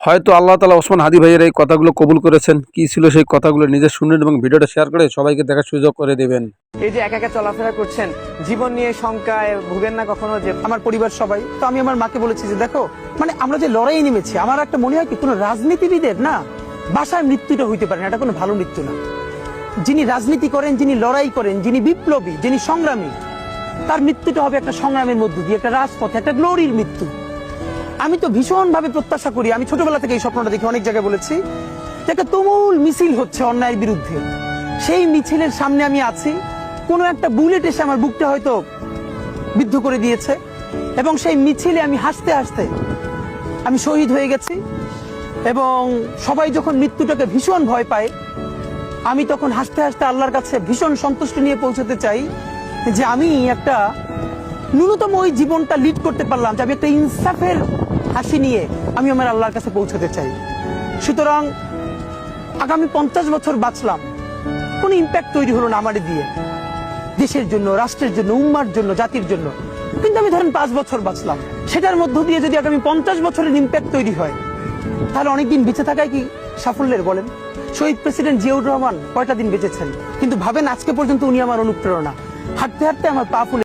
হয়তো আল্লাহ তাআলা ওসমান হাদি ভাইয়ের এই কথাগুলো কবুল করেছেন। কি ছিল সেই কথাগুলো নিজে শুনুন এবং ভিডিওটা শেয়ার করে সবাইকে দেখার সুযোগ করে দেবেন। এই যে একা একা চলাফেরা করছেন, জীবন নিয়ে শঙ্কায় ভুগেন না কখনো? যে আমার পরিবার সবাই তো, আমি আমার মাকে বলেছি যে দেখো, মানে আমরা যে লড়াই নেমেছি, আমার একটা মনে হয় কি, কোনো রাজনীতিবিদের না বাসায় মৃত্যুটা হইতে পারে না, এটা কোনো ভালো মৃত্যু না। যিনি রাজনীতি করেন, যিনি লড়াই করেন, যিনি বিপ্লবী, যিনি সংগ্রামী, তার মৃত্যুটা হবে একটা সংগ্রামের মধ্য দিয়ে, একটা রাজপথে, একটা গ্লোরির মৃত্যু। আমি তো ভীষণ ভাবে প্রত্যাশা করি, আমি ছোটবেলা থেকে এই স্বপ্নটা দেখি, অনেক জায়গায় বলেছি যে একটা তুমুল মিছিল হচ্ছে অন্যায়ের বিরুদ্ধে, সেই মিছিলের সামনে আমি আছি, কোনো একটা বুলেট এসে আমার বুকটা হয়তো বিদ্ধ করে দিয়েছে, এবং সেই মিছিলে আমি হাসতে হাসতে আমি শহীদ হয়ে গেছি। এবং সবাই যখন মৃত্যুটাকে ভীষণ ভয় পায়, আমি তখন হাসতে হাসতে আল্লাহর কাছে ভীষণ সন্তুষ্টি নিয়ে পৌঁছতে চাই যে আমি একটা ন্যূনতম ওই জীবনটা লিড করতে পারলাম, যে আমি একটা ইনসাফের হাসি নিয়ে আমি আমার আল্লাহর কাছে পৌঁছতে চাই। সুতরাং আগামী 50 বছর বাঁচলাম, কোন ইম্প্যাক্ট তৈরি হলো না আমার দিয়ে, দেশের জন্য, রাষ্ট্রের জন্য, উম্মার জন্য, জাতির জন্য। কিন্তু আমি ধরেন 5 বছর বাঁচলাম, সেটার মধ্য দিয়ে যদি আগামী 50 বছরের ইম্প্যাক্ট তৈরি হয়, তাহলে অনেকদিন বেঁচে থাকায় কি সাফল্যের বলেন? শহীদ প্রেসিডেন্ট জিয়াউর রহমান কয়টা দিন বেঁচেছেন, কিন্তু ভাবেন আজকে পর্যন্ত উনি আমার অনুপ্রেরণা। হাঁটতে হাঁটতে আমার পা ফুলে